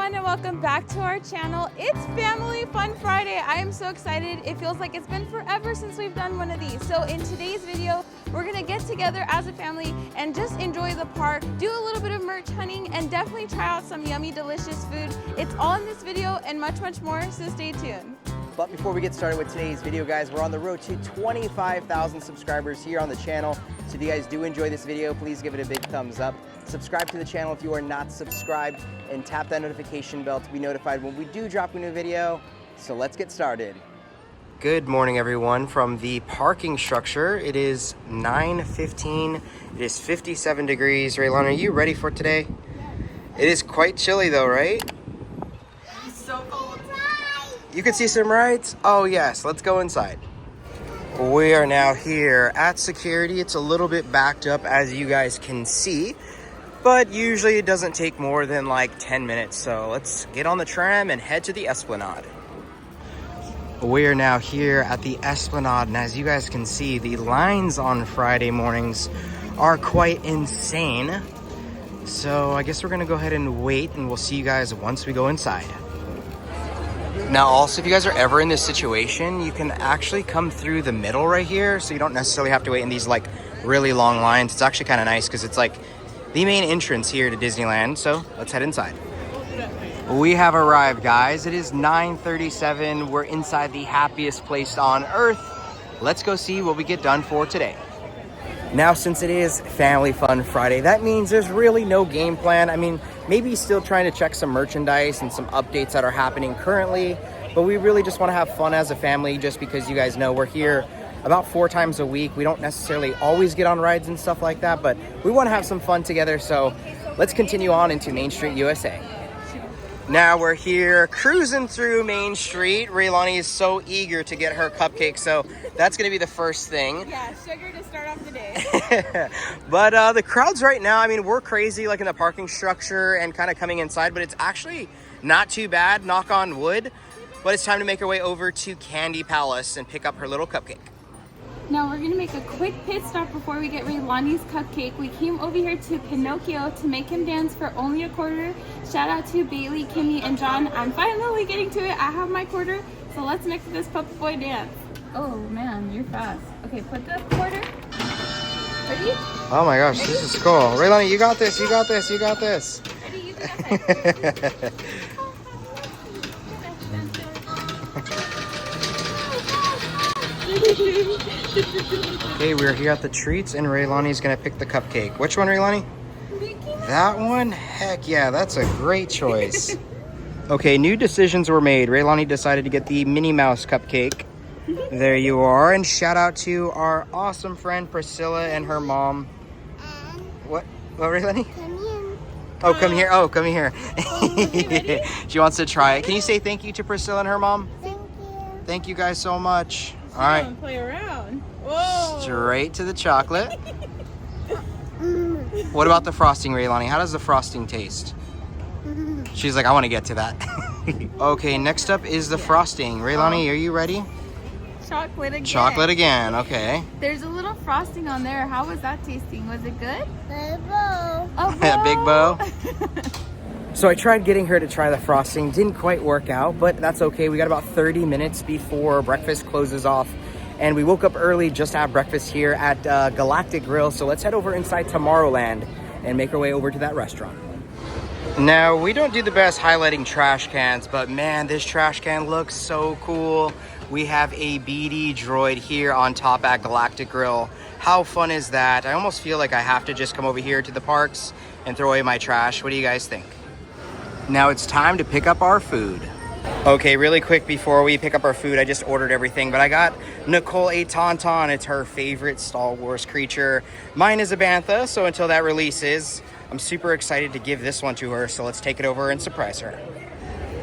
everyone, and welcome back to our channel. It's Family Fun Friday. I am so excited. It feels like it's been forever since we've done one of these. So in today's video, we're gonna get together as a family and just enjoy the park, do a little bit of merch hunting, and definitely try out some yummy, delicious food. It's all in this video and much, much more, so stay tuned. But before we get started with today's video, guys, we're on the road to 25,000 subscribers here on the channel. So if you guys do enjoy this video, please give it a big thumbs up. Subscribe to the channel if you are not subscribed, and tap that notification bell to be notified when we do drop a new video. So let's get started. Good morning, everyone, from the parking structure. It is 9:15. It is 57 degrees. Raylon, are you ready for today? It is quite chilly though, right? It's so cold. You can see some rides? Oh yes, let's go inside. We are now here at security. It's a little bit backed up, as you guys can see, but usually it doesn't take more than like 10 minutes. So let's get on the tram and head to the Esplanade. We are now here at the Esplanade, and as you guys can see, the lines on Friday mornings are quite insane. So I guess we're gonna go ahead and wait, and we'll see you guys once we go inside. Now also, if you guys are ever in this situation, you can actually come through the middle right here, so you don't necessarily have to wait in these like really long lines. It's actually kind of nice because it's like the main entrance here to Disneyland. So let's head inside. We have arrived, guys. It is 9:37. We're inside the happiest place on earth. Let's go see what we get done for today. Now, since it is Family Fun Friday, that means there's really no game plan. I mean, maybe still trying to check some merchandise and some updates that are happening currently, but we really just want to have fun as a family, just because you guys know we're here about 4 times a week. We don't necessarily always get on rides and stuff like that, but we want to have some fun together. So let's continue on into Main Street, USA. Now we're here cruising through Main Street. Raylani is so eager to get her cupcake, so that's going to be the first thing. Yeah, sugar to start off the day. But the crowds right now, I mean, we're crazy like in the parking structure and kind of coming inside, but it's actually not too bad, knock on wood. But it's time to make our way over to Candy Palace and pick up her little cupcake. Now we're gonna make a quick pit stop before we get Raylani's cupcake. We came over here to Pinocchio to make him dance for only a quarter. Shout out to Bailey, Kimmy, and John. I'm finally getting to it. I have my quarter, so let's make this puppy boy dance. Oh man, you're fast. Okay, put the quarter. Ready? Oh my gosh, this is cool. Raylani, you got this, you got this, you got this. Ready? You can outside. Okay, we're here at the treats, and Raylani's gonna pick the cupcake. Which one, Raylani? That one? Heck yeah, that's a great choice. Okay, new decisions were made. Raylani decided to get the Minnie Mouse cupcake. There you are. And shout out to our awesome friend Priscilla and her mom. What, Raylani? Come here. Oh, come here. Oh, come here. Okay, She wants to try it. Can you say thank you to Priscilla and her mom? Thank you. Thank you guys so much. All right. Play around. Whoa. Straight to the chocolate. What about the frosting, Raylani? How does the frosting taste? She's like, I want to get to that. Okay, next up is the frosting. Raylani, are you ready? Chocolate again. Chocolate again, okay. There's a little frosting on there. How was that tasting? Was it good? Bye bye. A Big bow. So I tried getting her to try the frosting. Didn't quite work out, but that's okay. We got about 30 minutes before breakfast closes off, and we woke up early just to have breakfast here at Galactic Grill. So let's head over inside Tomorrowland and make our way over to that restaurant. Now, we don't do the best highlighting trash cans, but man, this trash can looks so cool. We have a BD droid here on top at Galactic Grill. How fun is that? I almost feel like I have to just come over here to the parks and throw away my trash. What do you guys think? Now it's time to pick up our food. Okay, really quick before we pick up our food, I just ordered everything, but I got Nicole a Tauntaun. It's her favorite Star Wars creature. Mine is a Bantha, so until that releases, I'm super excited to give this one to her, so let's take it over and surprise her.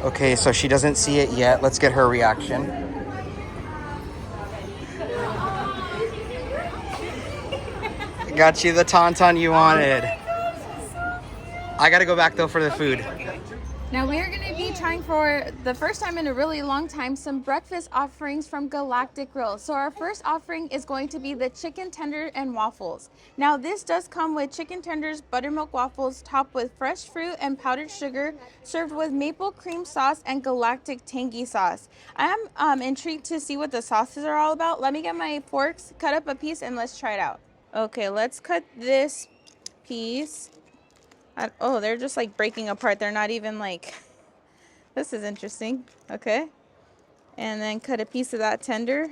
Okay, so she doesn't see it yet. Let's get her reaction. Got you the Tauntaun you wanted. I gotta go back though for the food. Now we are going to be trying for the first time in a really long time some breakfast offerings from Galactic Grill. So our first offering is going to be the chicken tender and waffles. Now this does come with chicken tenders, buttermilk waffles topped with fresh fruit and powdered sugar, served with maple cream sauce and galactic tangy sauce. I am intrigued to see what the sauces are all about. Let me get my forks, cut up a piece, and let's try it out. Okay, let's cut this piece. Oh, they're just like breaking apart. They're not even like, this is interesting. Okay. And then cut a piece of that tender.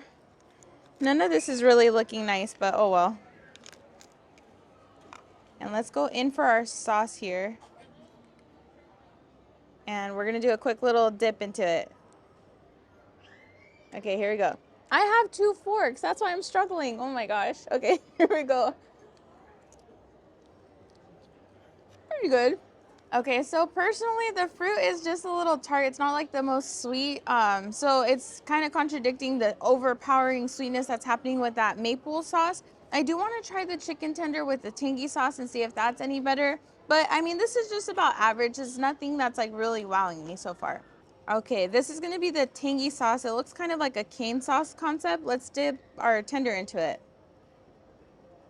None of this is really looking nice, but oh well. And let's go in for our sauce here. And we're going to do a quick little dip into it. Okay, here we go. I have 2 forks. That's why I'm struggling. Oh my gosh. Okay, here we go. Pretty good. Okay, so personally the fruit is just a little tart. It's not like the most sweet. So it's kind of contradicting the overpowering sweetness that's happening with that maple sauce. I do want to try the chicken tender with the tangy sauce and see if that's any better. But I mean, this is just about average. It's nothing that's like really wowing me so far. Okay, this is going to be the tangy sauce. It looks kind of like a cane sauce concept. Let's dip our tender into it.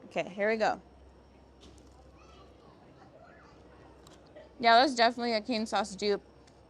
Okay, here we go. Yeah, that's definitely a cane sauce dupe.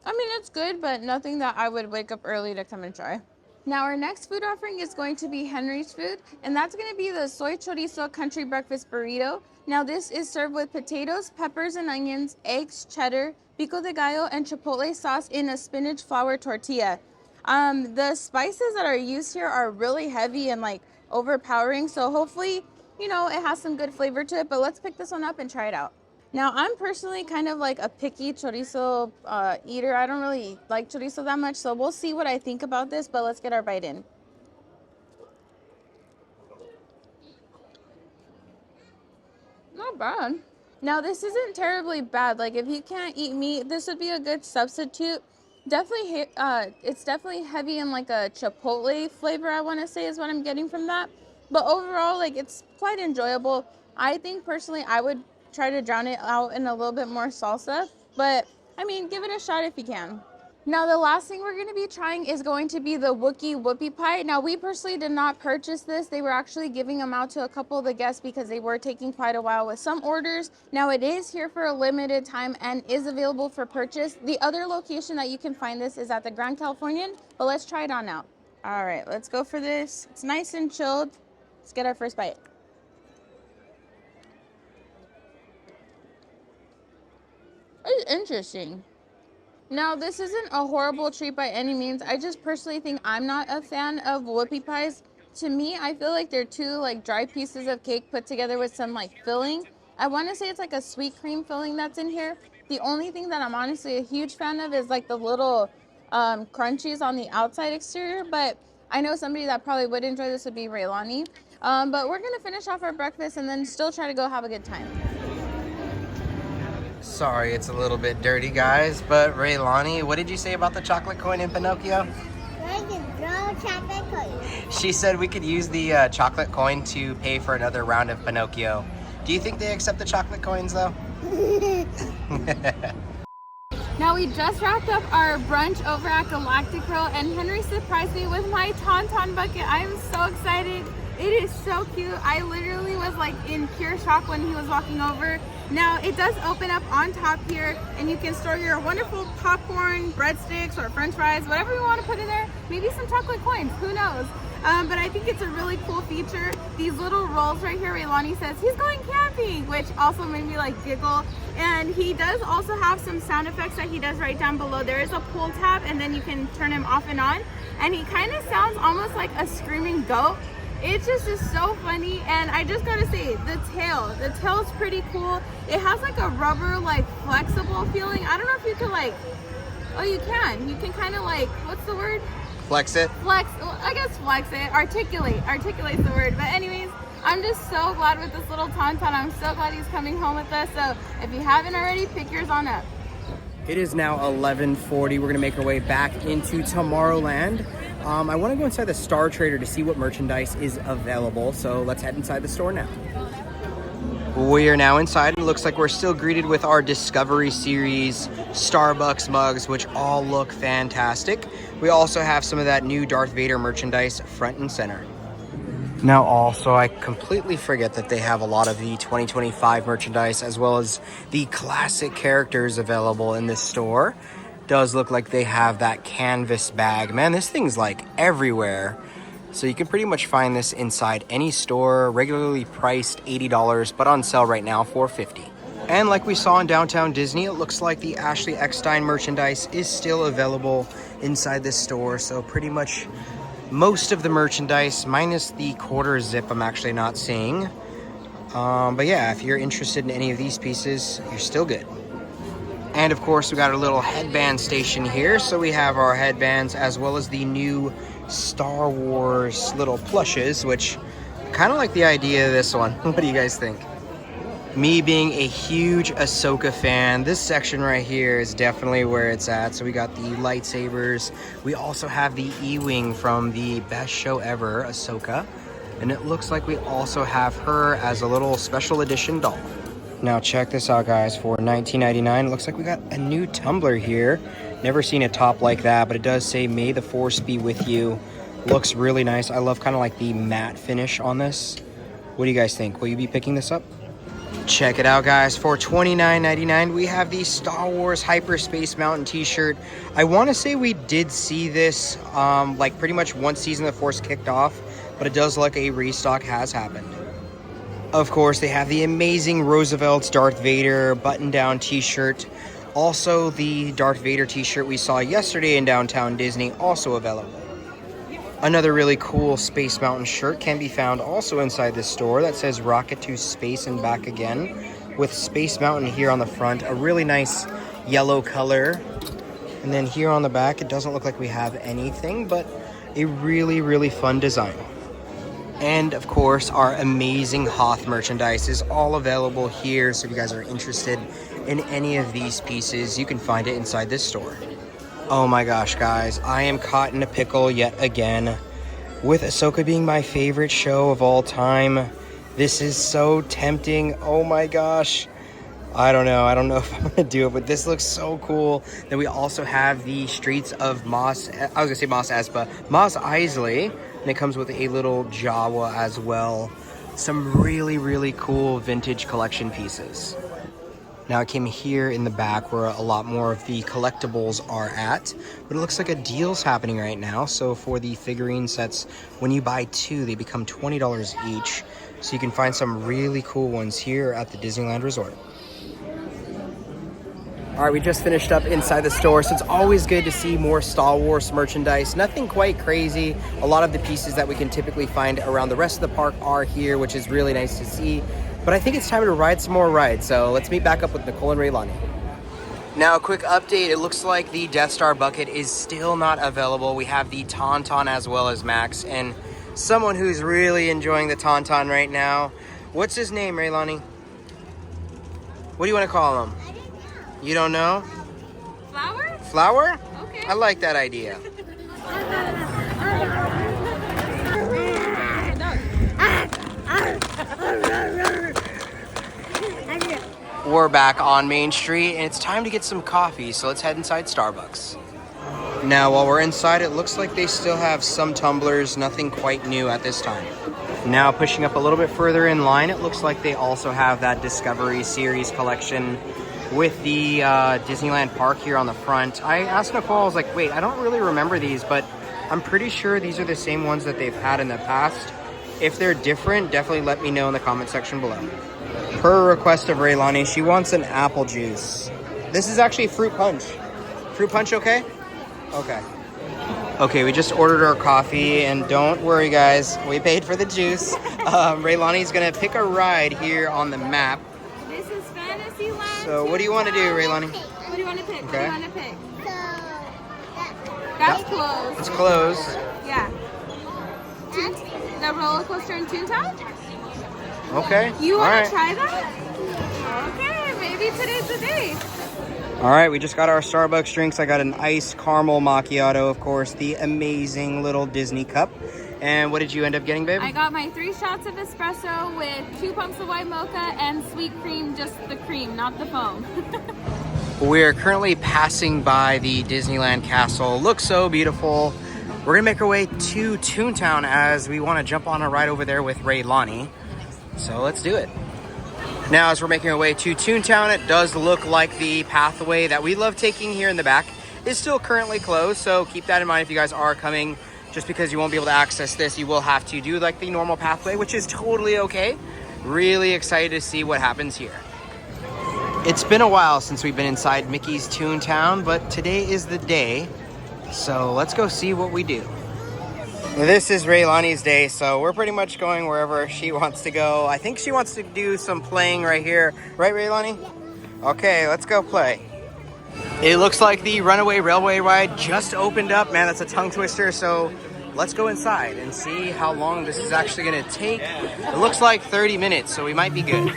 I mean, it's good, but nothing that I would wake up early to come and try. Now, our next food offering is going to be Henry's Food, and that's going to be the soy chorizo country breakfast burrito. Now, this is served with potatoes, peppers and onions, eggs, cheddar, pico de gallo, and chipotle sauce in a spinach flour tortilla. The spices that are used here are really heavy and like overpowering, so hopefully, you know, it has some good flavor to it, but let's pick this one up and try it out. Now, I'm personally kind of like a picky chorizo eater. I don't really like chorizo that much, so we'll see what I think about this, but let's get our bite in. Not bad. Now, this isn't terribly bad. Like, if you can't eat meat, this would be a good substitute. Definitely, it's definitely heavy in like a chipotle flavor, I want to say is what I'm getting from that. But overall, like, it's quite enjoyable. I think personally I would try to drown it out in a little bit more salsa, but I mean, give it a shot if you can. Now, the last thing we're going to be trying is going to be the Wookiee whoopie pie. Now, we personally did not purchase this. They were actually giving them out to a couple of the guests because they were taking quite a while with some orders. Now, it is here for a limited time and is available for purchase. The other location that you can find this is at the Grand Californian, but let's try it on out. All right, let's go for this. It's nice and chilled. Let's get our first bite. It's interesting. Now, this isn't a horrible treat by any means. I just personally think I'm not a fan of whoopie pies. To me, I feel like they're 2 like dry pieces of cake put together with some like filling. I want to say it's like a sweet cream filling that's in here. The only thing that I'm honestly a huge fan of is like the little crunchies on the outside exterior. But I know somebody that probably would enjoy this would be Raylani. But we're going to finish off our breakfast and then still try to go have a good time. Sorry, it's a little bit dirty, guys, but Raylani, what did you say about the chocolate coin in Pinocchio? I can throw chocolate coin. She said we could use the chocolate coin to pay for another round of Pinocchio. Do you think they accept the chocolate coins, though? Now, we just wrapped up our brunch over at Galactic Grill, and Henry surprised me with my Tauntaun bucket. I'm so excited. It is so cute. I literally was like in pure shock when he was walking over. Now, it does open up on top here, and you can store your wonderful popcorn, breadsticks, or french fries, whatever you want to put in there. Maybe some chocolate coins, who knows? But I think it's a really cool feature. These little rolls right here, Raylani says he's going camping, which also made me like giggle. And he does also have some sound effects that he does right down below. There is a pull tab, and then you can turn him off and on. And he kind of sounds almost like a screaming goat. It just is so funny, and I just gotta say, the tail's pretty cool. It has like a rubber, like flexible feeling. I don't know if you can like, oh, you can kind of like, what's the word? Flex it? Flex, well, I guess flex it, articulate's the word. But anyways, I'm just so glad with this little Tauntaun. I'm so glad he's coming home with us. So if you haven't already, pick yours on up. It is now 11:40. We're gonna make our way back into Tomorrowland. I want to go inside the Star Trader to see what merchandise is available. So let's head inside the store now. We are now inside, and it looks like we're still greeted with our Discovery Series Starbucks mugs, which all look fantastic. We also have some of that new Darth Vader merchandise front and center. Now also, I completely forget that they have a lot of the 2025 merchandise as well as the classic characters available in this store. Does look like they have that canvas bag. Man, this thing's like everywhere. So you can pretty much find this inside any store, regularly priced $80, but on sale right now for $50. And like we saw in downtown Disney, it looks like the Ashley Eckstein merchandise is still available inside this store. So pretty much most of the merchandise, minus the quarter zip, I'm actually not seeing. But yeah, if you're interested in any of these pieces, you're still good. And of course, we got a little headband station here. So we have our headbands as well as the new Star Wars little plushes, which kind of like the idea of this one. What do you guys think? Me being a huge Ahsoka fan, this section right here is definitely where it's at. So we got the lightsabers. We also have the E-Wing from the best show ever, Ahsoka. And it looks like we also have her as a little special edition doll. Now check this out, guys. For $19.99, it looks like we got a new tumbler here. Never seen a top like that, but it does say "May the Force be with you." Looks really nice. I love kind of like the matte finish on this. What do you guys think? Will you be picking this up? Check it out, guys. For $29.99, we have the Star Wars Hyperspace Mountain t-shirt. I want to say we did see this like pretty much once Season of the Force kicked off, but it does look like a restock has happened. Of course, they have the amazing Roosevelt's Darth Vader button-down t-shirt. Also, the Darth Vader t-shirt we saw yesterday in downtown Disney, also available. Another really cool Space Mountain shirt can be found also inside this store that says "Rocket to Space and Back Again," with Space Mountain here on the front, a really nice yellow color. And then here on the back, it doesn't look like we have anything, but a really, really fun design. And of course, our amazing Hoth merchandise is all available here. So if you guys are interested in any of these pieces, you can find it inside this store. Oh my gosh, guys, I am caught in a pickle yet again. With Ahsoka being my favorite show of all time, this is so tempting. Oh my gosh. I don't know if I'm gonna do it, but this looks so cool. Then we also have the Streets of Mos Eisley. And it comes with a little Jawa as well. Some really, really cool vintage collection pieces. Now I came here in the back where a lot more of the collectibles are at, but it looks like a deal's happening right now. So for the figurine sets, when you buy two, they become $20 each. So you can find some really cool ones here at the Disneyland Resort. All right, we just finished up inside the store, so it's always good to see more Star Wars merchandise. Nothing quite crazy. A lot of the pieces that we can typically find around the rest of the park are here, which is really nice to see. But I think it's time to ride some more rides, so let's meet back up with Nicole and Raylani. Now, a quick update. It looks like the Death Star bucket is still not available. We have the Tauntaun as well as Max, and someone who's really enjoying the Tauntaun right now. What's his name, Raylani? What do you want to call him? You don't know? Flower? Flower? Okay. I like that idea. We're back on Main Street, and it's time to get some coffee, so let's head inside Starbucks. Now, while we're inside, it looks like they still have some tumblers, nothing quite new at this time. Now, pushing up a little bit further in line, it looks like they also have that Discovery Series collection with the Disneyland Park here on the front. I asked Nicole, I was like, wait, I don't really remember these, but I'm pretty sure these are the same ones that they've had in the past. If they're different, definitely let me know in the comment section below. Per request of Raylani, she wants an apple juice. This is actually fruit punch. Fruit punch okay? Okay. Okay, we just ordered our coffee, and don't worry guys, we paid for the juice. Raylani's gonna pick a ride here on the map. This is Fantasyland. So what do you want to do, Raylani? What do you want to pick? Okay. What do you want to pick? So, That's closed. It's closed. Yeah. The roller coaster in Toontown? Okay. You All want right. to try that? Okay, maybe today's the day. All right, we just got our Starbucks drinks. I got an iced caramel macchiato, of course, the amazing little Disney cup. And what did you end up getting, babe? I got my 3 shots of espresso with 2 pumps of white mocha and sweet cream, just the cream, not the foam. We're currently passing by the Disneyland castle. Looks so beautiful. We're gonna make our way to Toontown as we want to jump on a ride over there with Raylani. So let's do it. Now, as we're making our way to Toontown, it does look like the pathway that we love taking here in the back is still currently closed. So keep that in mind if you guys are coming. Just because you won't be able to access this, you will have to do like the normal pathway, which is totally okay. Really excited to see what happens here. It's been a while since we've been inside Mickey's Toontown, but today is the day. So let's go see what we do. This is Raylani's day, so we're pretty much going wherever she wants to go. I think she wants to do some playing right here. Right, Raylani? Okay, let's go play. It looks like the Runaway Railway ride just opened up. Man, that's a tongue twister. So let's go inside and see how long this is actually going to take. It looks like 30 minutes, so we might be good.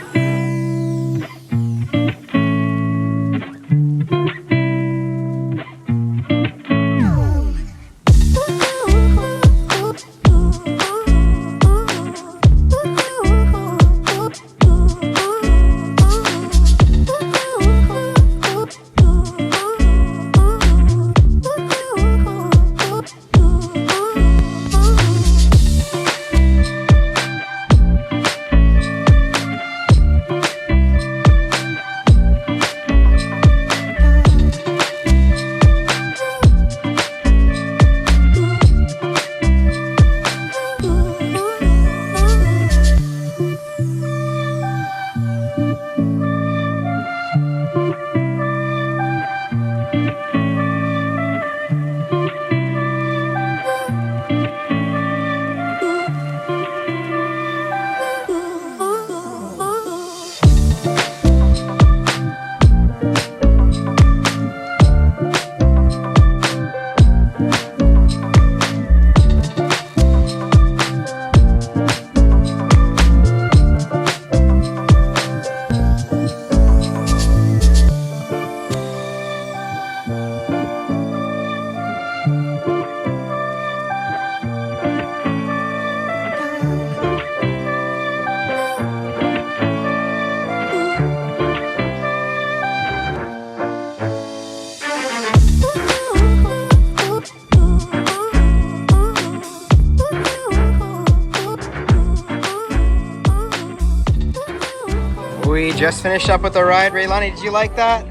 We just finished up with the ride. Raylani, did you like that?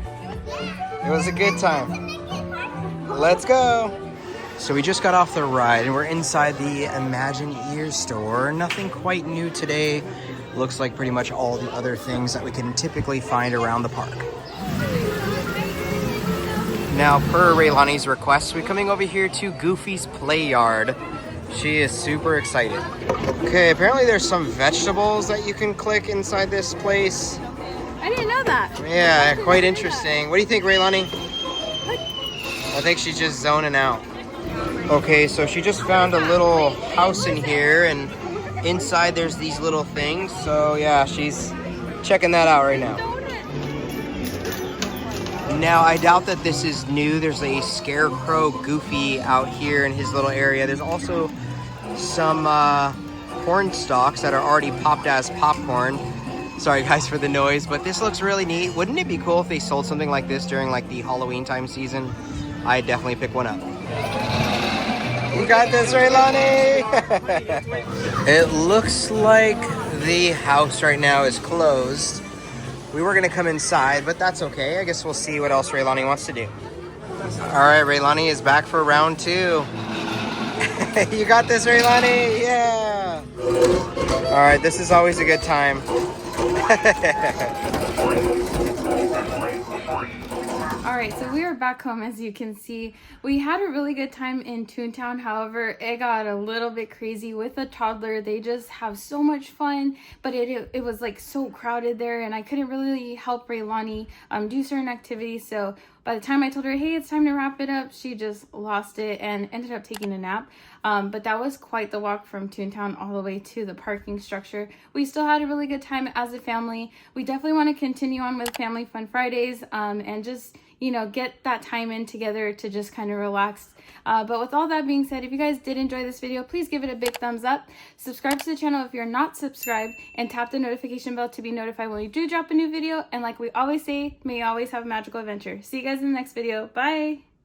It was a good time. Let's go. So we just got off the ride and we're inside the Imagine Ears store. Nothing quite new today. Looks like pretty much all the other things that we can typically find around the park. Now, per Raylani's request, we're coming over here to Goofy's Play Yard. She is super excited. Okay, apparently there's some vegetables that you can click inside this place. I didn't know that. Yeah, quite interesting. What do you think, Raylani? I think she's just zoning out. Okay, so she just found a little house in here, and inside there's these little things. So yeah, she's checking that out right now. Now, I doubt that this is new. There's a Scarecrow Goofy out here in his little area. There's also some corn stalks that are already popped as popcorn. Sorry guys for the noise, but this looks really neat. Wouldn't it be cool if they sold something like this during like the Halloween time season? I'd definitely pick one up. You got this, Raylani! It looks like the house right now is closed. We were gonna come inside, but that's okay. I guess we'll see what else Raylani wants to do. All right, Raylani is back for round 2. You got this, Raylani? Yeah! All right, this is always a good time. Alright, so we are back home. As you can see, we had a really good time in Toontown. However, it got a little bit crazy with a toddler. They just have so much fun, but it was like so crowded there, and I couldn't really help Raylani do certain activities. So by the time I told her, hey, it's time to wrap it up, she just lost it and ended up taking a nap. But that was quite the walk from Toontown all the way to the parking structure. We still had a really good time as a family. We definitely want to continue on with Family Fun Fridays and just, you know, get that time in together to just kind of relax. But with all that being said, if you guys did enjoy this video, please give it a big thumbs up. Subscribe to the channel if you're not subscribed, and tap the notification bell to be notified when we do drop a new video. And like we always say, may you always have a magical adventure. See you guys in the next video. Bye!